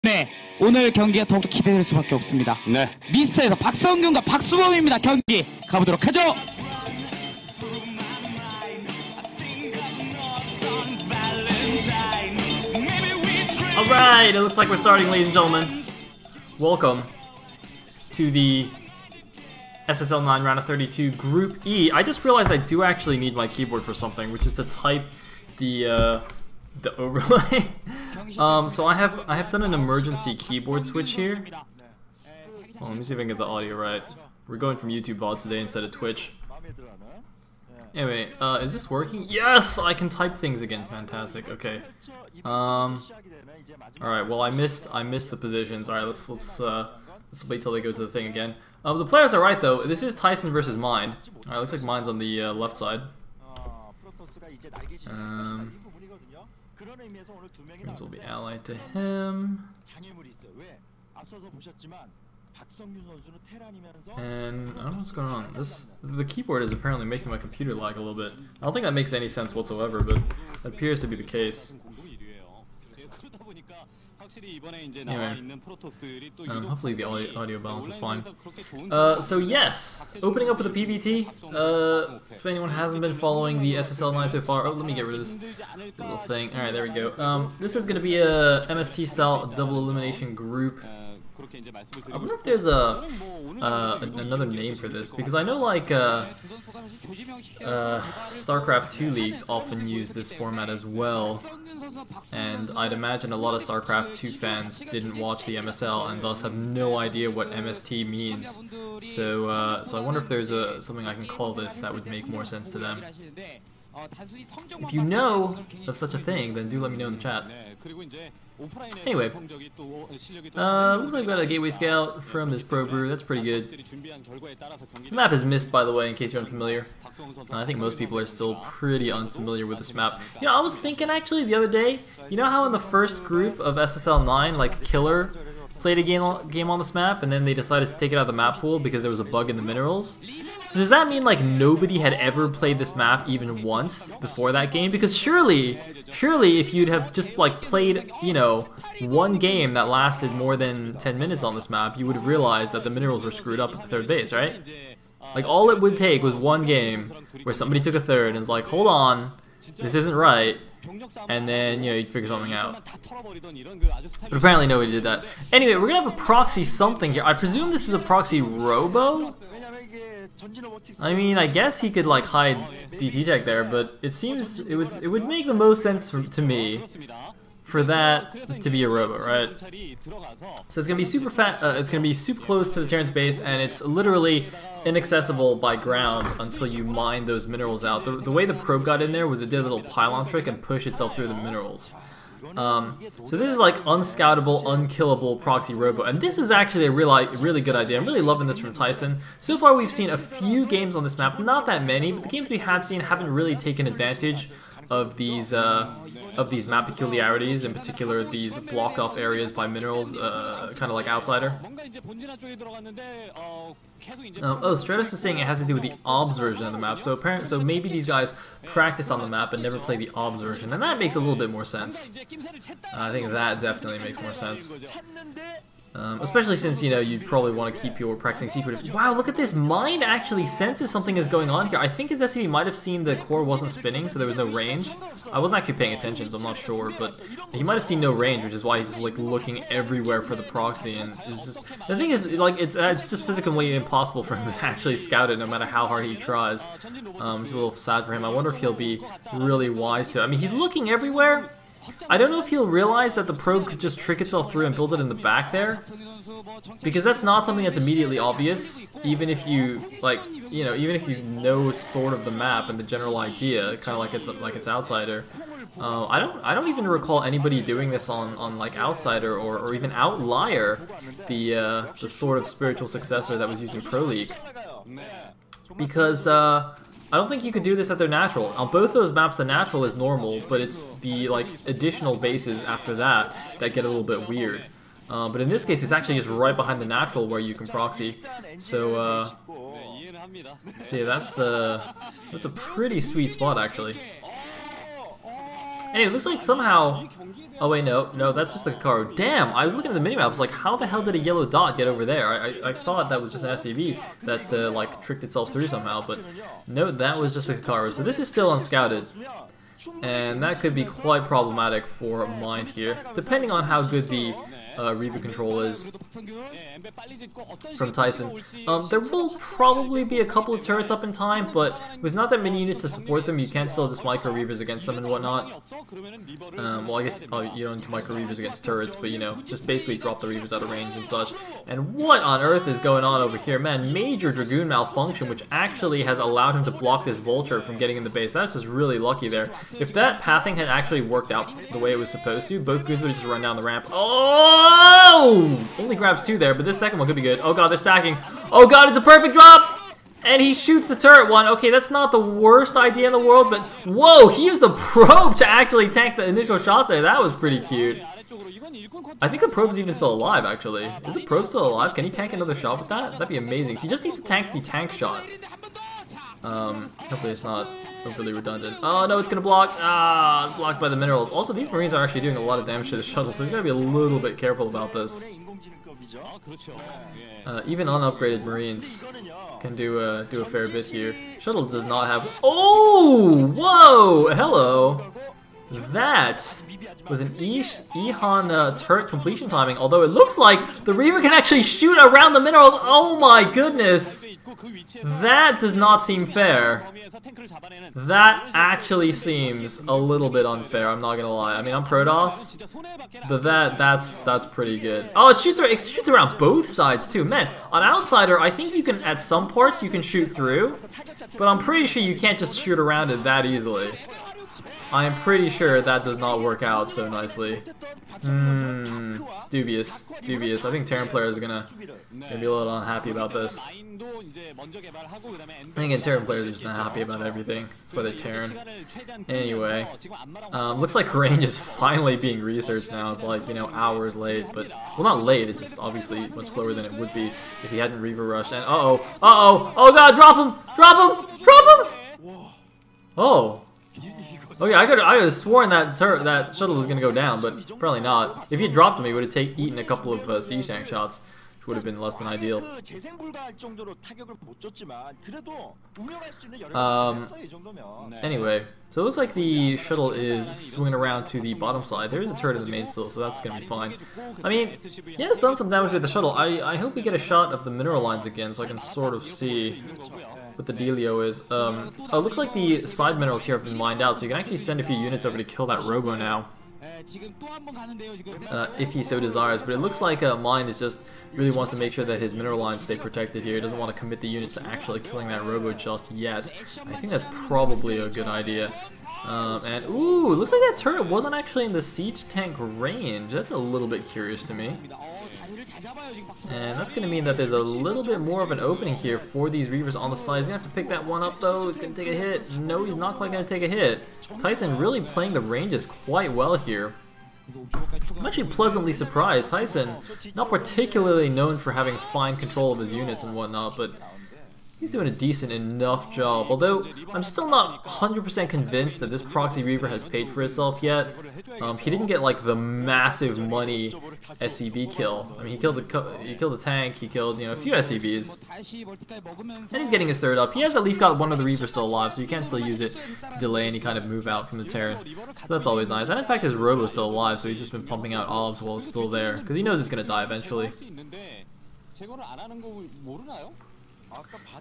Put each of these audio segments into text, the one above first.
네, 오늘 경기가 더욱더 기대될 수밖에 없습니다. 네. 미스터에서 박성균과 박수범입니다. 경기 가보도록 하죠. Alright, it looks like we're starting, ladies and gentlemen. Welcome to the SSL9 round of 32 Group E. I just realized I do actually need my keyboard for something, which is to type the overlay. So I have done an emergency keyboard switch here. Well, let me see if I can get the audio right. We're going from YouTube VOD today instead of Twitch. Anyway, is this working? Yes, I can type things again. Fantastic. Okay. All right. Well, I missed the positions. All right. Let's wait till they go to the thing again. The players are right though. This is Tyson versus Mind. All right. Looks like Mind's on the left side. This will be allied to him. And I don't know what's going on. The keyboard is apparently making my computer lag a little bit. I don't think that makes any sense whatsoever, but it appears to be the case. Anyway, hopefully the audio balance is fine. So yes, opening up with a PVT. If anyone hasn't been following the SSL9 so far, oh, let me get rid of this little thing. All right, there we go. This is going to be a MST style double elimination group. I wonder if there's another name for this, because I know like StarCraft 2 leagues often use this format as well, and I'd imagine a lot of StarCraft 2 fans didn't watch the MSL and thus have no idea what MST means. So I wonder if there's something I can call this that would make more sense to them. If you know of such a thing, then do let me know in the chat. Anyway, looks like we've got a Gateway Scout from this Pro Brew. That's pretty good. The map is missed, by the way, in case you're unfamiliar. I think most people are still pretty unfamiliar with this map. You know, I was thinking actually the other day, you know how in the first group of SSL9, like Killer played a game on this map, and then they decided to take it out of the map pool because there was a bug in the minerals? So does that mean like nobody had ever played this map even once before that game? Because surely if you'd have just like played, you know, one game that lasted more than 10 minutes on this map, you would have realized that the minerals were screwed up at the third base, right? Like all it would take was one game where somebody took a third and was like, hold on, this isn't right. And then, you know, you'd figure something out. But apparently nobody did that. Anyway, we're gonna have a proxy something here. I presume this is a proxy robo? I mean, I guess he could like hide DT tech there, but it seems it would make the most sense to me for that to be a robo, right? So it's gonna be super it's gonna be super close to the Terran's base, and it's literally inaccessible by ground until you mine those minerals out. The way the probe got in there was it did a little pylon trick and push itself through the minerals. So this is like unscoutable, unkillable proxy robo, and this is actually a really good idea. I'm really loving this from Tyson. So far we've seen a few games on this map, not that many, but the games we have seen haven't really taken advantage of these map peculiarities, in particular these blocked off areas by minerals, kind of like Outsider. Oh, Stratos is saying it has to do with the OBS version of the map, so maybe these guys practiced on the map and never played the OBS version, and that makes a little bit more sense. I think that definitely makes more sense. Especially since, you know, you'd probably want to keep your practicing secret. Wow, look at this. Mind actually senses something is going on here. I think his SCV might have seen the core wasn't spinning, so there was no range. I wasn't actually paying attention, so I'm not sure, but he might have seen no range, which is why he's just like looking everywhere for the proxy. And it's just, the thing is, like, it's just physically impossible for him to actually scout it, no matter how hard he tries. It's a little sad for him. I wonder if he'll be really wise to. I mean, he's looking everywhere. I don't know if he'll realize that the probe could just trick itself through and build it in the back there, because that's not something that's immediately obvious, even if you, like, you know, even if you know sort of the map and the general idea, kind of like it's Outsider. I don't even recall anybody doing this on like Outsider or even Outlier, the sort of spiritual successor that was used in Pro League, because I don't think you could do this at their natural. On both those maps, the natural is normal, but it's the like additional bases after that that get a little bit weird. But in this case, it's actually just right behind the natural where you can proxy. So yeah, that's a pretty sweet spot actually. Hey, it looks like somehow... Oh wait, no, that's just the Hikaru. Damn, I was looking at the minimap, I was like, how the hell did a yellow dot get over there? I thought that was just an SCV that like tricked itself through somehow, but no, that was just the Hikaru. So this is still unscouted, and that could be quite problematic for Mind here, depending on how good the Reaver control is from Tyson. There will probably be a couple of turrets up in time, but with not that many units to support them, you can still just micro Reavers against them and whatnot. Well, I guess you don't do micro Reavers against turrets, but you know, just basically drop the Reavers out of range and such. And what on earth is going on over here? Man, major Dragoon malfunction, which actually has allowed him to block this Vulture from getting in the base. That's just really lucky there. If that pathing had actually worked out the way it was supposed to, both goons would have just run down the ramp. Oh! Only grabs 2 there, but this second one could be good. Oh god, they're stacking. Oh god, it's a perfect drop! And he shoots the turret one. Okay, that's not the worst idea in the world, but whoa, he used the probe to actually tank the initial shots there. That was pretty cute. I think the probe's even still alive, actually. Is the probe still alive? Can he tank another shot with that? That'd be amazing. He just needs to tank the tank shot. Hopefully it's not overly redundant. Oh no, it's gonna block. Ah, blocked by the minerals. Also, these Marines are actually doing a lot of damage to the shuttle, so he's gotta be a little bit careful about this. Even unupgraded Marines can do a fair bit here. Shuttle does not have. Oh, whoa, hello. That was an Ihan turret completion timing, although it looks like the Reaver can actually shoot around the minerals. Oh my goodness! That does not seem fair. That actually seems a little bit unfair, I'm not gonna lie. I mean, I'm Protoss, but that's pretty good. Oh, it shoots around both sides too. Man, on Outsider, I think you can, at some parts, you can shoot through, but I'm pretty sure you can't just shoot around it that easily. I am pretty sure that does not work out so nicely. It's dubious. Dubious. I think Terran players are gonna be a little unhappy about this. I think Terran players are just not happy about everything. That's why they're Terran. Anyway, looks like range is finally being researched now. It's like, you know, hours late, but well, not late. It's just obviously much slower than it would be if he hadn't Reaver rushed. And oh god, drop him, drop him, drop him. Oh. Okay, I could have sworn that shuttle was gonna go down, but probably not. If he had dropped him, he would have eaten a couple of siege tank shots, which would have been less than ideal. Anyway, so it looks like the shuttle is swinging around to the bottom side. There is a turret in the main still, so that's gonna be fine. I mean, he has done some damage with the shuttle. I hope we get a shot of the mineral lines again, so I can sort of see what the dealio is. Oh, it looks like the side minerals here have been mined out, so you can actually send a few units over to kill that robo now. If he so desires, but it looks like Mind is just really wants to make sure that his mineral lines stay protected here. He doesn't want to commit the units to actually killing that robo just yet. I think that's probably a good idea. And ooh, it looks like that turret wasn't actually in the siege tank range. That's a little bit curious to me. And that's going to mean that there's a little bit more of an opening here for these Reavers on the side. He's going to have to pick that one up, though. He's going to take a hit. No, he's not quite going to take a hit. Tyson really playing the ranges quite well here. I'm actually pleasantly surprised. Tyson, not particularly known for having fine control of his units and whatnot, but he's doing a decent enough job. Although, I'm still not 100% convinced that this proxy Reaver has paid for itself yet. He didn't get like the massive money SCV kill. I mean, he killed the tank, he killed, you know, a few SCVs. And he's getting his third up. He has at least got one of the Reavers still alive, so you can still use it to delay any kind of move out from the Terran. So that's always nice. And in fact, his Robo's still alive, so he's just been pumping out olives while it's still there, because he knows it's going to die eventually.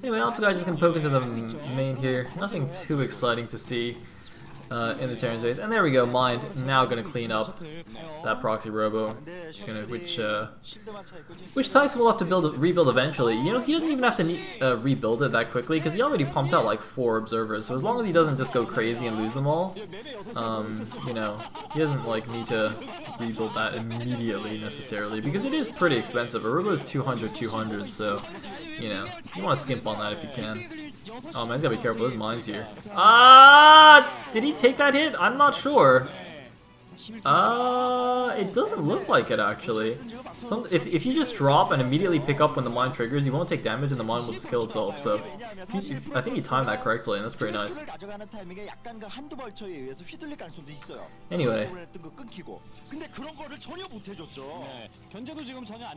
Anyway, also guys, just gonna poke into the main here. Nothing too exciting to see in the Terran space. And there we go, Mind now gonna clean up that proxy robo. Just gonna, which Tyson will have to rebuild eventually. You know, he doesn't even have to rebuild it that quickly because he already pumped out like 4 observers. So as long as he doesn't just go crazy and lose them all, you know, he doesn't like need to rebuild that immediately necessarily because it is pretty expensive. A robo is 200, so you know, you want to skimp on that if you can. Oh man, he's gotta be careful, there's mines here. Did he take that hit? I'm not sure. It doesn't look like it actually. If you just drop and immediately pick up when the mine triggers, you won't take damage and the mine will just kill itself. So I think you timed that correctly, and that's pretty nice. Anyway,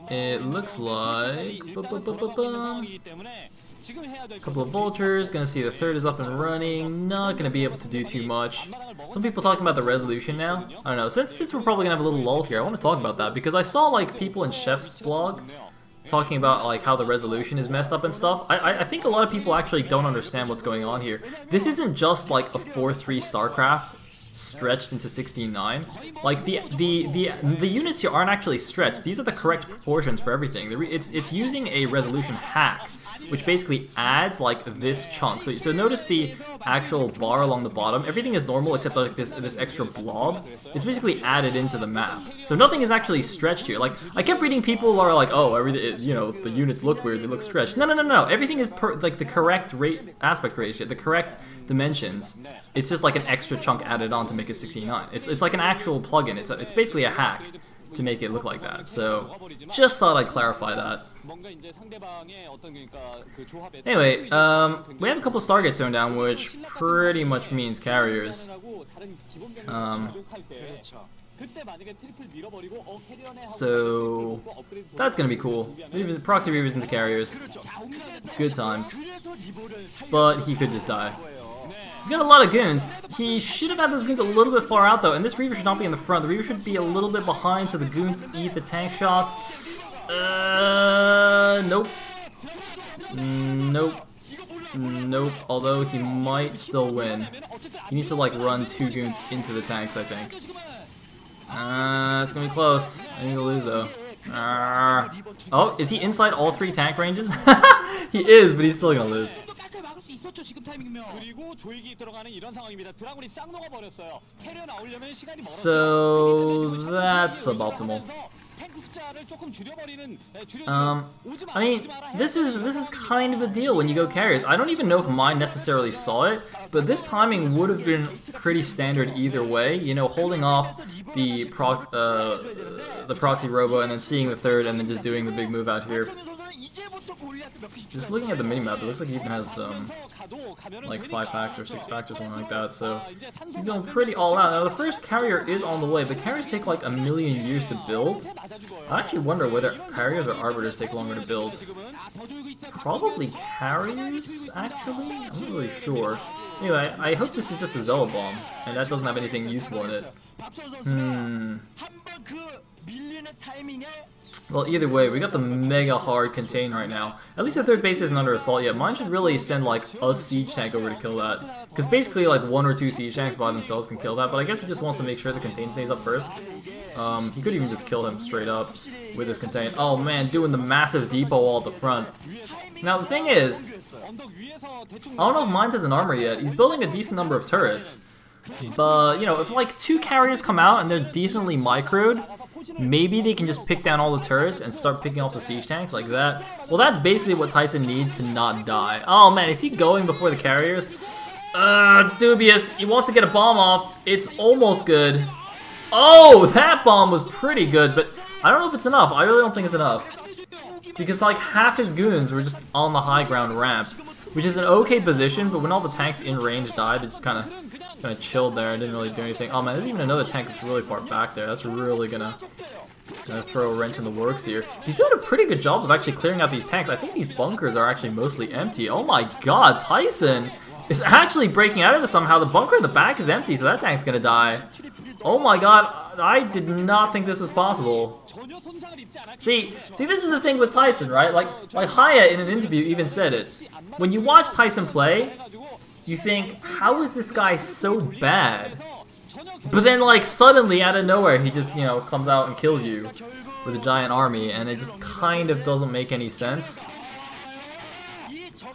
it looks like a couple of vultures. Gonna see the third is up and running. Not gonna be able to do too much. Some people talking about the resolution now. I don't know. Since we're probably gonna have a little lull here, I want to talk about that because I saw like people in Chef's blog talking about like how the resolution is messed up and stuff. I think a lot of people actually don't understand what's going on here. This isn't just like a 4-3 StarCraft stretched into 16:9. Like the units here aren't actually stretched. These are the correct proportions for everything. It's using a resolution hack, which basically adds like this chunk. So notice the actual bar along the bottom. Everything is normal except like this extra blob. It's basically added into the map. So nothing is actually stretched here. Like I kept reading people are like, oh, everything, you know, the units look weird. They look stretched. No. Everything is like the correct aspect ratio, the correct dimensions. It's just like an extra chunk added on to make it 16:9. It's like an actual plugin. It's basically a hack to make it look like that. So just thought I'd clarify that. Anyway, we have a couple Stargates thrown down, which pretty much means carriers. So that's gonna be cool. Proxy Reavers into carriers. Good times. But he could just die. He's got a lot of goons. He should have had those goons a little bit far out though, and this Reaver should not be in the front. The Reaver should be a little bit behind so the goons eat the tank shots. Nope. Nope. Although he might still win. He needs to like run 2 goons into the tanks, I think. It's gonna be close. I need to lose though. Oh, is he inside all 3 tank ranges? He is, but he's still gonna lose. So that's suboptimal. I mean, this is kind of the deal when you go carriers. I don't even know if mine necessarily saw it, but this timing would have been pretty standard either way. You know, holding off the proxy robo and then seeing the third and then just doing the big move out here. Just looking at the minimap, it looks like he even has like 5 facts or 6 facts or something like that, so he's going pretty all out. Now the first carrier is on the way, but carriers take like a million years to build. I actually wonder whether carriers or arbiters take longer to build. Probably carriers, actually? I'm not really sure. Anyway, I hope this is just a Zella bomb, and that doesn't have anything useful in it. Well, either way, we got the mega hard contain right now. At least the third base isn't under assault yet. Mine should really send like a siege tank over to kill that. Because basically like 1 or 2 siege tanks by themselves can kill that, but I guess he just wants to make sure the contain stays up first. He could even just kill him straight up with his contain. Oh man, doing the massive depot wall at the front. Now the thing is, I don't know if mine has an armor yet. He's building a decent number of turrets. But, you know, if like 2 carriers come out and they're decently microed, maybe they can just pick down all the turrets and start picking off the siege tanks like that. Well, that's basically what Tyson needs to not die. Oh man, is he going before the carriers? It's dubious. He wants to get a bomb off. It's almost good. Oh, that bomb was pretty good, but I don't know if it's enough. I really don't think it's enough. Because like half his goons were just on the high ground ramp, which is an okay position, but when all the tanks in range died, they just kind of chilled there and didn't really do anything. Oh man, there's even another tank that's really far back there. That's really gonna throw a wrench in the works here. He's doing a pretty good job of actually clearing out these tanks. I think these bunkers are actually mostly empty. Oh my god, Tyson is actually breaking out of this somehow. The bunker in the back is empty, so that tank's gonna die. Oh my god, I did not think this was possible. See, this is the thing with Tyson, right? Like Haya in an interview even said it. When you watch Tyson play, you think, how is this guy so bad? But then, like, suddenly, out of nowhere, he just, you know, comes out and kills you with a giant army, and it just kind of doesn't make any sense.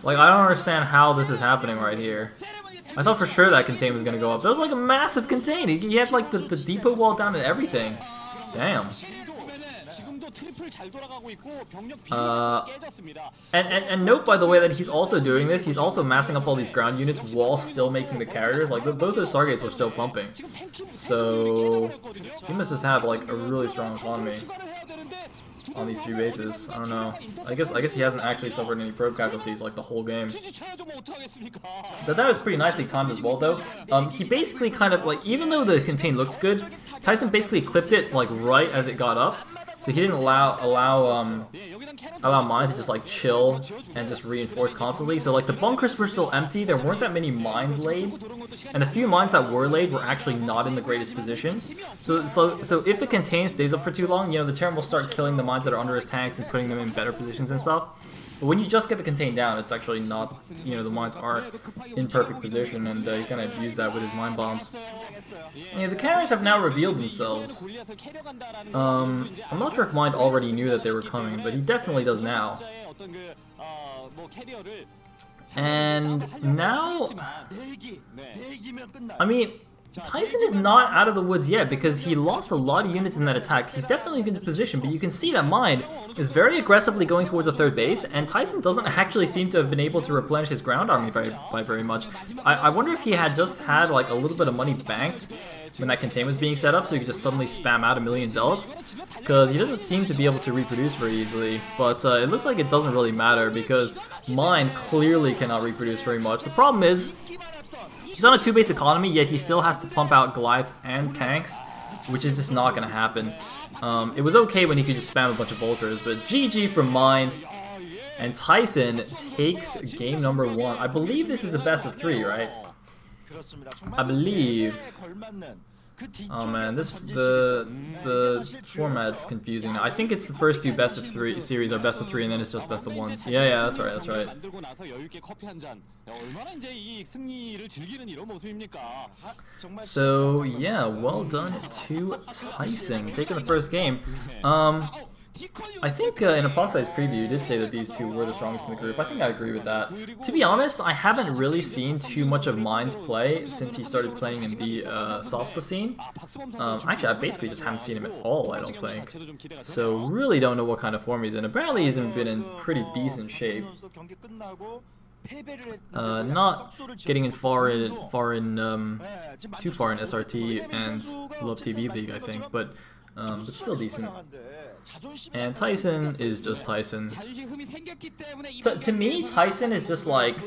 Like, I don't understand how this is happening right here. I thought for sure that contain was going to go up. That was like a massive contain. He had, like, the depot wall down and everything. Damn. And note, by the way, that he's also doing this. He's also massing up all these ground units while still making the carriers. Like, both those Stargates were still pumping. So he must just have like a really strong economy on these 3 bases. I don't know. I guess he hasn't actually suffered any probe casualties like the whole game. But that was pretty nicely timed as well, though. He basically kind of like, even though the contain looked good, Tyson basically clipped it like right as it got up. So he didn't allow mines to just like chill and just reinforce constantly. So like the bunkers were still empty. There weren't that many mines laid, and the few mines that were laid were actually not in the greatest positions. So if the contain stays up for too long, you know, the Terran will start killing the mines that are under his tanks and putting them in better positions and stuff. But when you just get the contain down, it's actually not, you know, the mines aren't in perfect position, and he kind of abused that with his mine bombs. Yeah, the carriers have now revealed themselves. I'm not sure if Mind already knew that they were coming, but he definitely does now. And now, I mean, Tyson is not out of the woods yet because he lost a lot of units in that attack. He's definitely in good position, but you can see that Mind is very aggressively going towards a 3rd base, and Tyson doesn't actually seem to have been able to replenish his ground army by very much. I wonder if he had just had like a little bit of money banked when that contain was being set up, so he could just suddenly spam out 1,000,000 zealots, because he doesn't seem to be able to reproduce very easily. But it looks like it doesn't really matter because Mind clearly cannot reproduce very much. The problem is, he's on a 2-base economy, yet he still has to pump out Goliaths and tanks, which is just not going to happen. It was okay when he could just spam a bunch of Vultures, but GG from Mind, and Tyson takes game number 1. I believe this is a best of 3, right? I believe. Oh man, the format's confusing now. I think it's the first 2 best of 3 series are best of 3, and then it's just best of 1s. Yeah, that's right, that's right. So yeah, well done to Tyson, taking the first game. I think in a Proxide's preview you did say that these 2 were the strongest in the group. I think I agree with that. To be honest, I haven't really seen too much of Mind's play since he started playing in the Sospa scene. Actually, I basically just haven't seen him at all, I don't think. So really don't know what kind of form he's in. Apparently he's been in pretty decent shape. Not getting in too far in SRT and Love TV League, I think, but still decent. And Tyson is just Tyson. To me, Tyson is just like